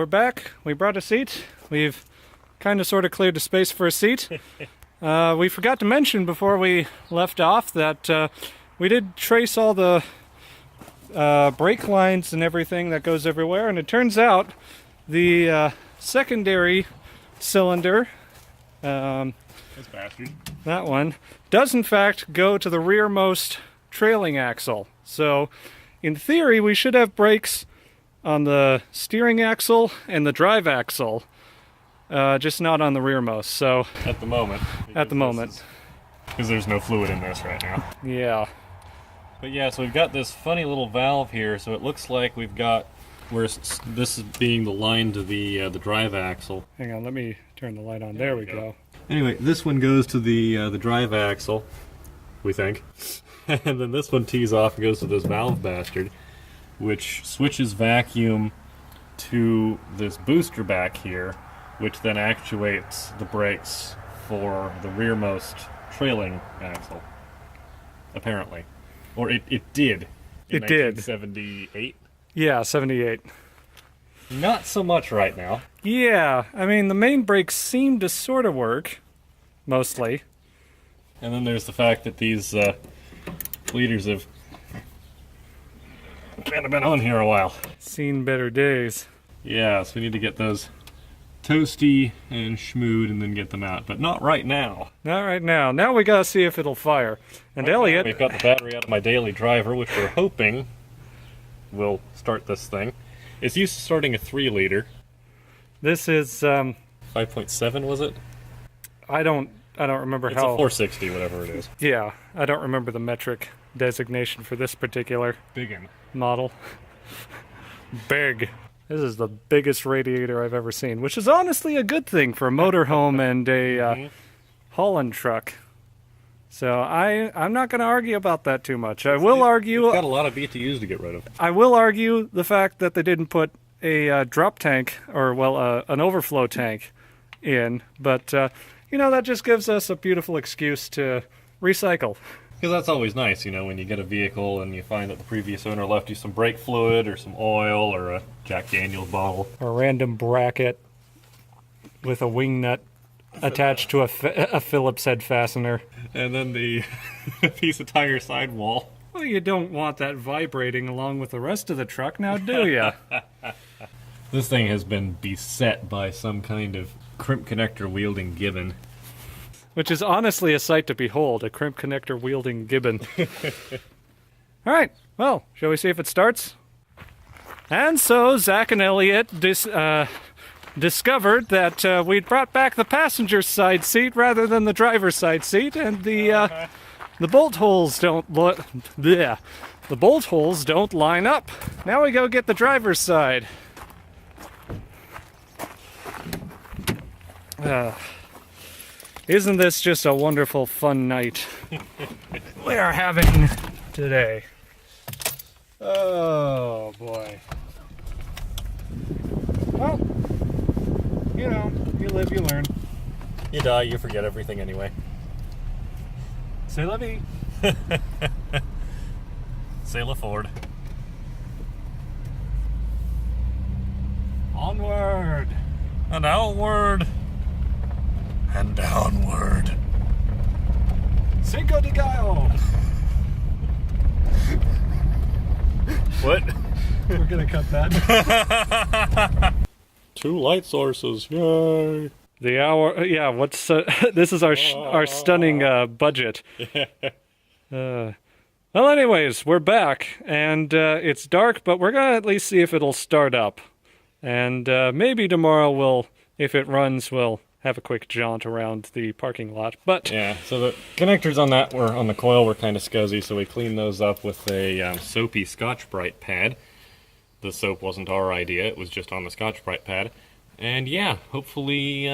we're back. We brought a seat. We've kind of sort of cleared the space for a seat. We forgot to mention before we left off that we did trace all the brake lines and everything that goes everywhere, and it turns out the secondary cylinder, this bastard, that one, does in fact go to the rearmost trailing axle. So in theory we should have brakes on the steering axle and the drive axle, just not on the rearmost. So at the moment. Because there's no fluid in this right now. Yeah. But yeah, so we've got this funny little valve here, so it looks like we've got where this is being the line to the drive axle. Hang on, let me turn the light on. There we go. Anyway, this one goes to the drive axle, we think, and then this one tees off and goes to this valve bastard, which switches vacuum to this booster back here, which then actuates the brakes for the rearmost trailing axle, apparently. Or it did. It did. 1978? Yeah, 78. Not so much right now. Yeah, I mean, the main brakes seem to sort of work, mostly. And then there's the fact that these leaders have been on here a while. Seen better days. Yeah, so we need to get those toasty and schmooed and then get them out. But not right now. Not right now. Now we gotta see if it'll fire. And right Elliot... We've got the battery out of my daily driver, which we're hoping will start this thing. It's used to starting a 3-liter. This is 5.7, was it? I don't remember it's how. It's a 460, whatever it is. Yeah, I don't remember the metric designation for this particular Biggin model. Big. This is the biggest radiator I've ever seen, which is honestly a good thing for a motorhome and a Holland truck. So I'm not going to argue about that too much. I will argue... It's got a lot of BTUs to get rid of. I will argue the fact that they didn't put a drop tank, or, well, an overflow tank in. But, you know, that just gives us a beautiful excuse to recycle. Because that's always nice, you know, when you get a vehicle and you find that the previous owner left you some brake fluid or some oil or a Jack Daniels bottle. A random bracket with a wing nut attached to a Phillips head fastener. And then the piece of tire sidewall. Well, you don't want that vibrating along with the rest of the truck, now do ya? This thing has been beset by some kind of crimp connector wielding gibbon. Which is honestly a sight to behold, a crimp connector wielding gibbon. Alright, well, shall we see if it starts? And so Zach and Elliot discovered that we'd brought back the passenger side seat rather than the driver's side seat, and the bolt holes don't the bolt holes don't line up. Now we go get the driver's side. Isn't this just a wonderful, fun night we are having today? Oh, boy. Well, you know, you live, you learn. You die, you forget everything anyway. C'est la vie. C'est la Ford. Onward. And outward. And downward. Cinco de Gallo. What? We're gonna cut that. 2 light sources, yay! The hour, yeah. What's this is our stunning budget. Well, anyways, we're back, and it's dark, but we're gonna at least see if it'll start up, and maybe tomorrow if it runs, we'll have a quick jaunt around the parking lot. But yeah, so the connectors on the coil were kind of scuzzy, so we cleaned those up with a soapy Scotch-Brite pad. The soap wasn't our idea, it was just on the Scotch-Brite pad. And yeah, hopefully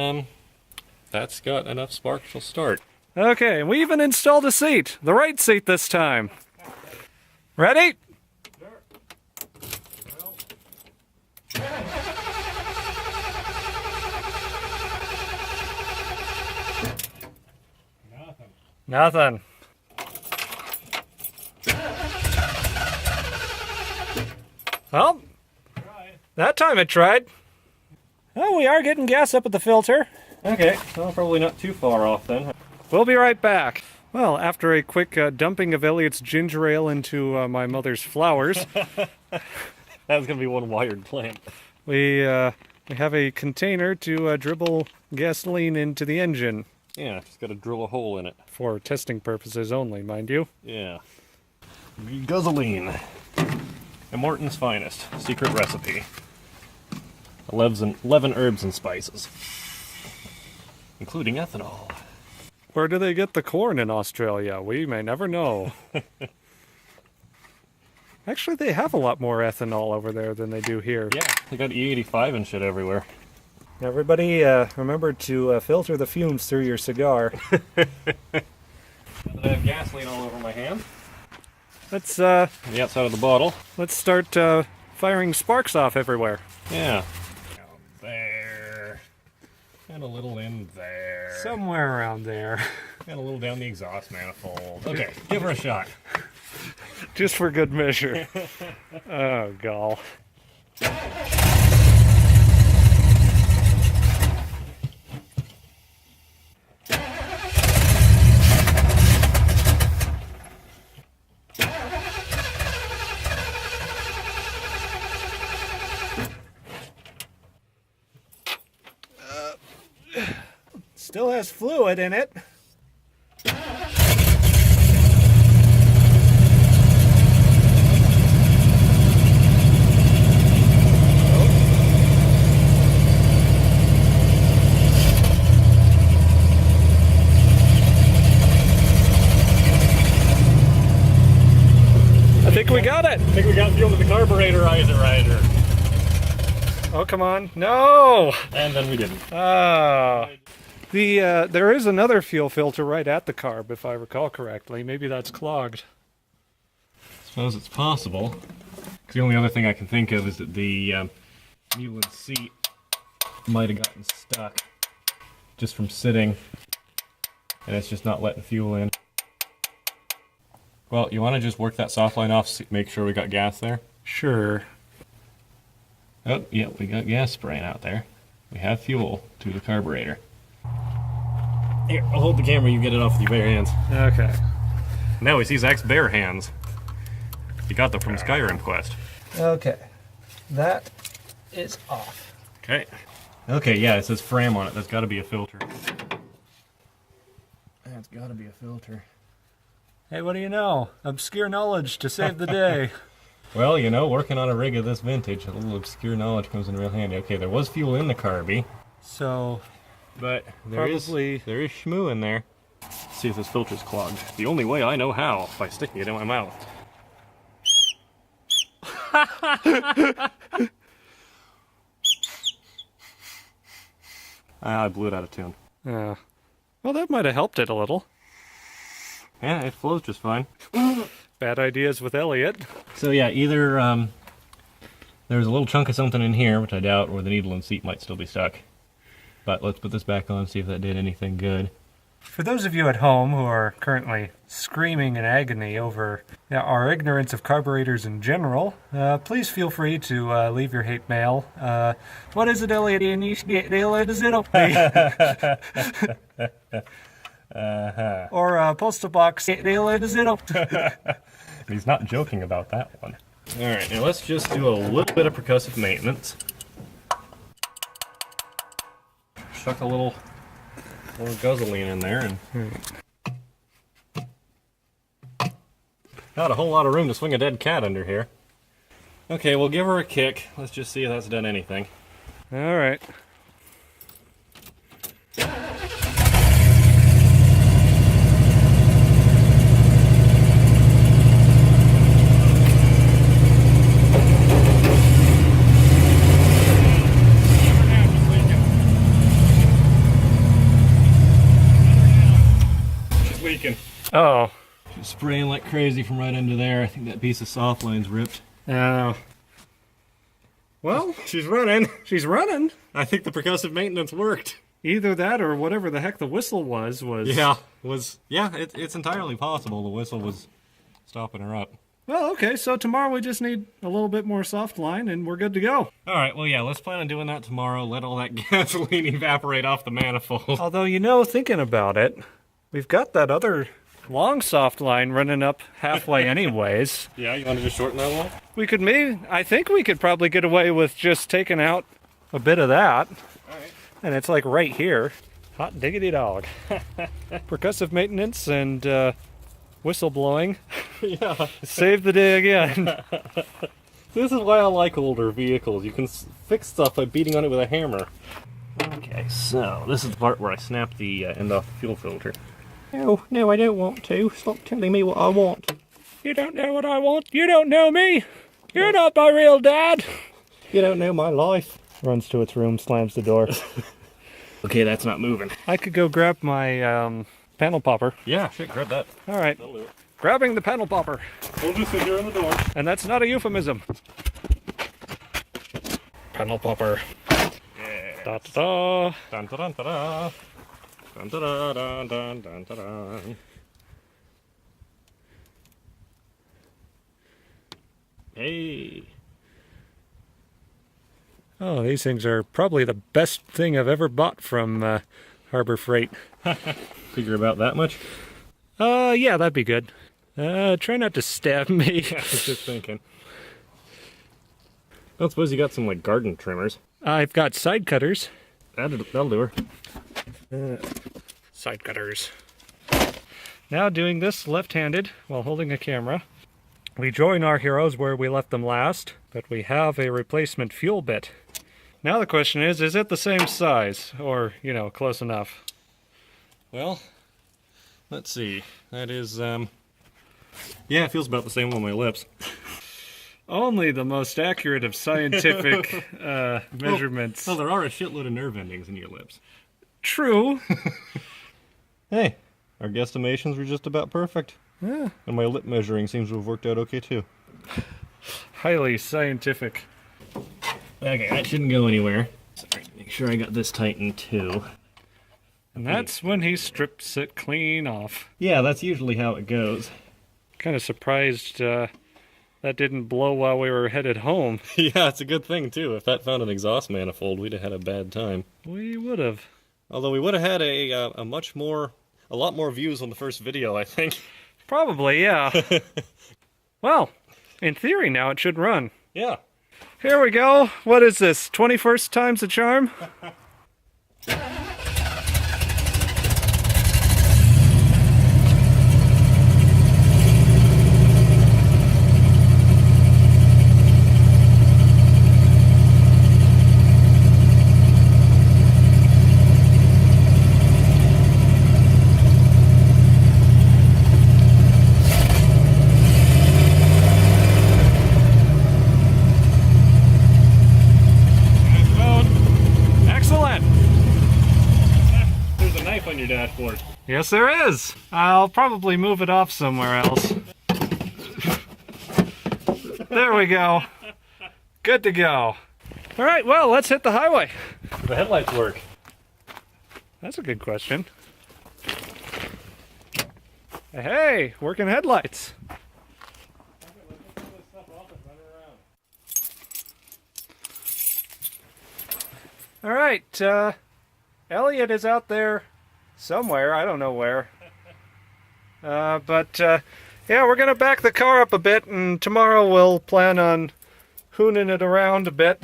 that's got enough spark to start. Okay, we even installed a seat. The right seat this time. Ready? Sure. Nothing. Well, that time it tried. Oh, we are getting gas up at the filter. Okay, well, probably not too far off then. We'll be right back. Well, after a quick dumping of Elliot's ginger ale into my mother's flowers, That's gonna be one wired plant. we have a container to dribble gasoline into the engine. Yeah, just gotta drill a hole in it. For testing purposes only, mind you. Yeah. Guzzling. And Morton's finest. Secret recipe. 11 herbs and spices. Including ethanol. Where do they get the corn in Australia? We may never know. Actually, they have a lot more ethanol over there than they do here. Yeah, they got E85 and shit everywhere. Everybody, remember to filter the fumes through your cigar. I have gasoline all over my hand. Let's The outside of the bottle. let's start firing sparks off everywhere. Yeah. Down there. And a little in there. Somewhere around there. And a little down the exhaust manifold. Okay, give her a shot. Just for good measure. Oh, gall. Still has fluid in it. I think we got it. I think we got fuel to the carburetor riser. Oh, come on. No! And then we didn't. There is another fuel filter right at the carb, if I recall correctly. Maybe that's clogged. I suppose it's possible. Because the only other thing I can think of is that the mule and seat might have gotten stuck just from sitting, and it's just not letting fuel in. Well, you want to just work that soft line off, make sure we got gas there? Sure. Oh, yeah, we got gas spraying out there. We have fuel to the carburetor. Here, I'll hold the camera, you get it off with your bare hands. Okay. Now he sees Zach's bare hands. He got them from Skyrim Quest. Okay. That is off. Okay. Okay, yeah, it says Fram on it. That's got to be a filter. That's got to be a filter. Hey, what do you know? Obscure knowledge to save the day. Well, you know, working on a rig of this vintage, a little obscure knowledge comes in real handy. Okay, there was fuel in the carby, So, but there is shmoo in there. Let's see if this filter's clogged. The only way I know how, by sticking it in my mouth. I blew it out of tune. well, that might have helped it a little. Yeah, it flows just fine. Bad ideas with Elliot. So yeah, either there's a little chunk of something in here, which I doubt, or the needle and seat might still be stuck. But let's put this back on, see if that did anything good. For those of you at home who are currently screaming in agony over our ignorance of carburetors in general, please feel free to leave your hate mail. What is it, Elliot? Or postal box. He's not joking about that one. Alright, now let's just do a little bit of percussive maintenance. Chuck a little guzzling in there, and not a whole lot of room to swing a dead cat under here. Okay, we'll give her a kick. Let's just see if that's done anything. Alright. Oh. She's spraying like crazy from right under there. I think that piece of soft line's ripped. Oh. Well, She's running. she's running. I think the percussive maintenance worked. Either that or whatever the heck the whistle was. Yeah, it's entirely possible the whistle was stopping her up. Well, okay, so tomorrow we just need a little bit more soft line and we're good to go. Alright, well yeah, let's plan on doing that tomorrow. Let all that gasoline evaporate off the manifold. Although, you know, thinking about it, we've got that other long soft line running up halfway anyways. Yeah, you want to just shorten that one? I think we could probably get away with just taking out a bit of that. Alright. And it's like right here. Hot diggity dog. Percussive maintenance and whistle blowing. Yeah. Save the day again. This is why I like older vehicles. You can fix stuff by beating on it with a hammer. Okay, so this is the part where I snap the end off the fuel filter. No, I don't want to. Stop telling me what I want. You don't know what I want. You don't know me. You're not my real dad. You don't know my life. Runs to its room, slams the door. Okay, that's not moving. I could go grab my panel popper. Yeah, shit, grab that. All right. That'll do it. Grabbing the panel popper. We'll just sit here in the door. And that's not a euphemism. Panel popper. Yeah. Da da da. Dun da dun da da. Dun da da dun dun dun da dun. Hey. Oh, these things are probably the best thing I've ever bought from Harbor Freight. Figure about that much? Yeah, that'd be good. Try not to stab me. I was just thinking. I don't suppose you got some, like, garden trimmers. I've got side cutters. That'll do her. Side cutters. Now doing this left-handed while holding a camera. We join our heroes where we left them last, but we have a replacement fuel bit. Now the question is it the same size? Or, you know, close enough? Well, let's see. That is, yeah, it feels about the same on my lips. Only the most accurate of scientific measurements. Well, there are a shitload of nerve endings in your lips. True. Hey, our guesstimations were just about perfect. Yeah. And my lip measuring seems to have worked out okay, too. Highly scientific. Okay, that shouldn't go anywhere. Sorry, make sure I got this tightened, too. And that's when he strips it clean off. Yeah, that's usually how it goes. Kind of surprised that didn't blow while we were headed home. Yeah, it's a good thing, too. If that found an exhaust manifold, we'd have had a bad time. We would have. Although we would have had a lot more views on the first video, I think. Probably, yeah. Well, in theory now it should run. Yeah. Here we go. What is this? 21st time's the charm? On your dashboard. Yes, there is. I'll probably move it off somewhere else. There we go. Good to go. All right, well, let's hit the highway. Do the headlights work? That's a good question. Hey, working headlights. All right, Elliot is out there somewhere. I don't know where. But yeah, we're going to back the car up a bit, and tomorrow we'll plan on hooning it around a bit.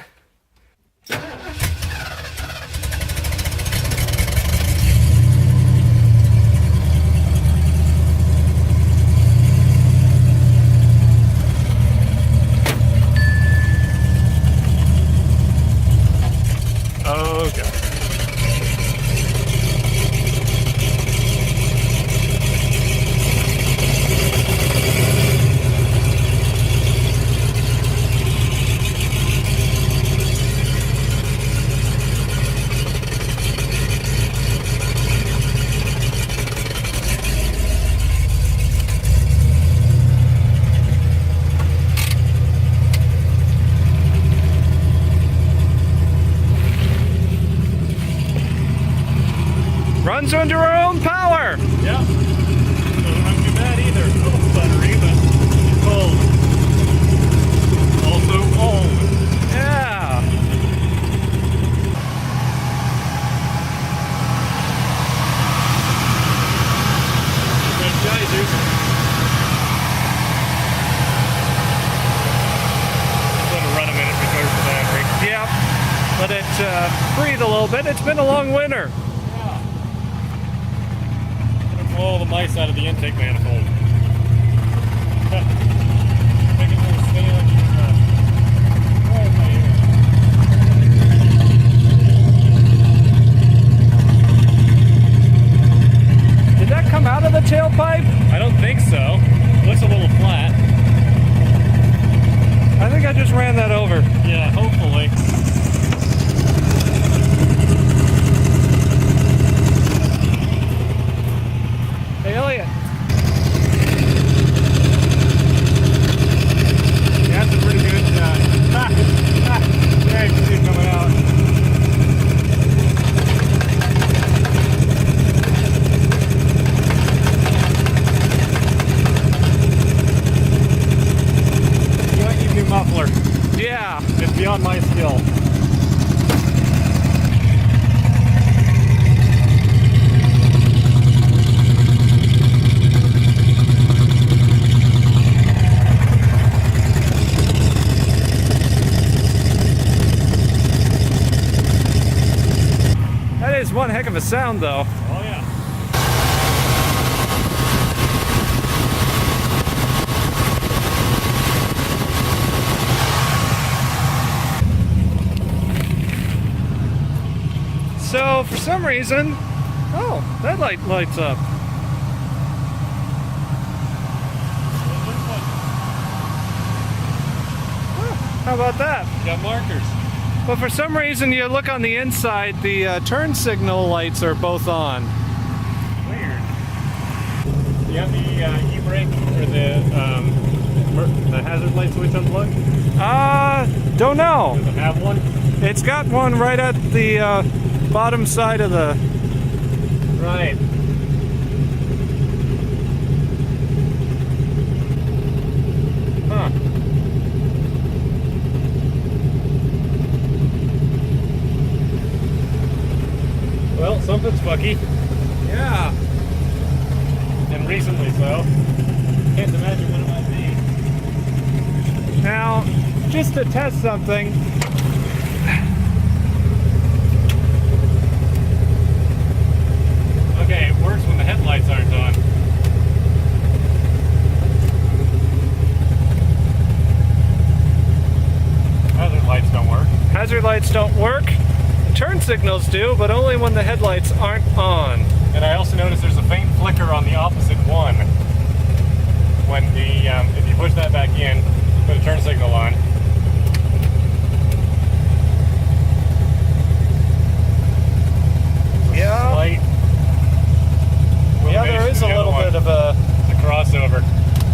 Oh, God. Runs under our own power. Yeah. Doesn't run too bad either. A little buttery, but it's cold. breathe a little bit. It's been a long winter. Yeah. Gonna blow all the mice out of the intake manifold. Make it little stay on right my ear. Did that come out of the tailpipe? I don't think so. It looks a little flat. I think I just ran that over. Yeah, hopefully. Hey, Elliot. Yeah, that's a pretty good shot. Yeah, you can see it coming out. You might need new muffler. Yeah. It's beyond my skill. That is one heck of a sound, though. Oh yeah. So, for some reason... Oh, that light lights up. How about that? Got markers. But for some reason, you look on the inside, the turn signal lights are both on. Weird. You have the e-brake or the hazard light switch unplugged? Don't know. Does it have one? It's got one right at the bottom side of the... Right. Huh. Well, something's fucky. Yeah. And recently so. Can't imagine what it might be. Now, just to test something... Okay, it works when the headlights aren't on. Hazard lights don't work. Hazard lights don't work. Turn signals do, but only when the headlights aren't on. And I also noticed there's a faint flicker on the opposite one. When the, if you push that back in, put a turn signal on. Yeah. Slight Yeah, there is a little bit of a... the crossover.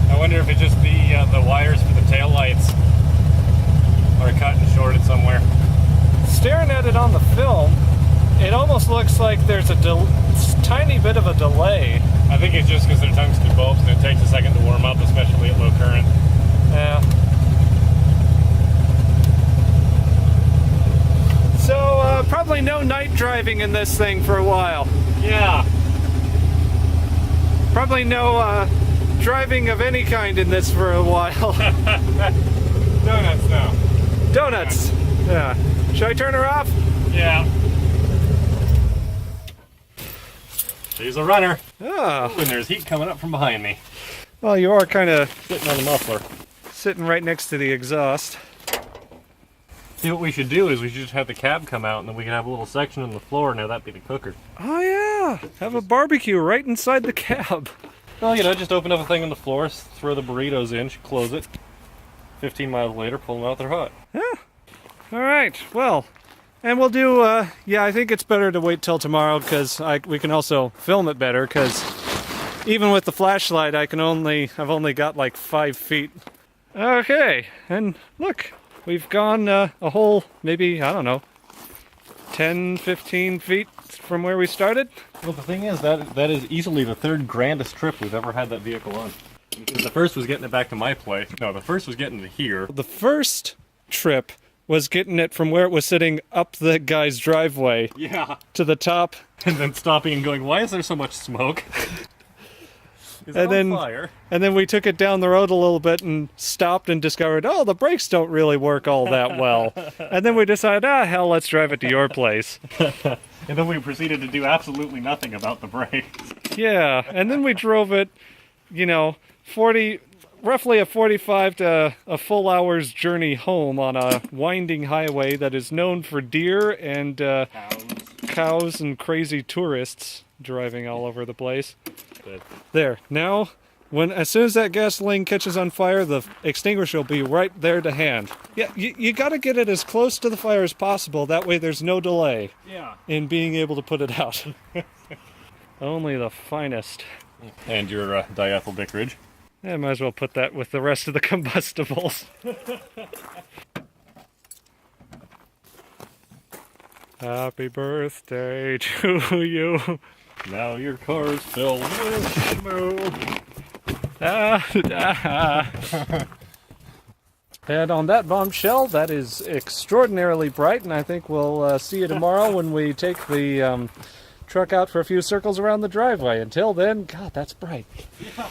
I wonder if it's just the wires for the tail lights are cut and shorted somewhere. Staring at it on the film, it almost looks like there's a tiny bit of a delay. I think it's just because they're tungsten bulbs and it takes a second to warm up, especially at low current. Yeah. So, probably no night driving in this thing for a while. Yeah. Probably no driving of any kind in this for a while. Donuts now. Donuts. Yeah. Should I turn her off? Yeah. She's a runner. Oh. And there's heat coming up from behind me. Well, you are kind of Sitting on the muffler. sitting right next to the exhaust. See, what we should do is we should just have the cab come out and then we can have a little section on the floor and have that be the cooker. Oh yeah, have a barbecue right inside the cab. Well, you know, just open up a thing on the floor, throw the burritos in, close it. 15 miles later, pull them out, they're hot. Yeah. All right. Well, and we'll do. Yeah, I think it's better to wait till tomorrow because we can also film it better. Because even with the flashlight, I've only got like 5 feet. Okay, and look, we've gone a whole maybe, I don't know, 10, 15 feet from where we started. Well, the thing is, that is easily the third grandest trip we've ever had that vehicle on. Because the first was getting it back to my place. No, the first was getting it here. The first trip was getting it from where it was sitting up the guy's driveway Yeah. to the top. And then stopping and going, why is there so much smoke? is And on then- fire. And then we took it down the road a little bit and stopped and discovered, oh, the brakes don't really work all that well. And then we decided, hell, let's drive it to your place. And then we proceeded to do absolutely nothing about the brakes. Yeah, and then we drove it, you know, roughly a 45 to a full hour's journey home on a winding highway that is known for deer and cows and crazy tourists driving all over the place. But There, now, as soon as that gasoline catches on fire, the extinguisher will be right there to hand. Yeah, you got to get it as close to the fire as possible. That way, there's no delay yeah. in being able to put it out. Only the finest. And your diethyl bickridge. I might as well put that with the rest of the combustibles. Happy birthday to you. Now your car's filled with smoke. And on that bombshell, that is extraordinarily bright, and I think we'll see you tomorrow when we take the truck out for a few circles around the driveway. Until then, God, that's bright. Yeah.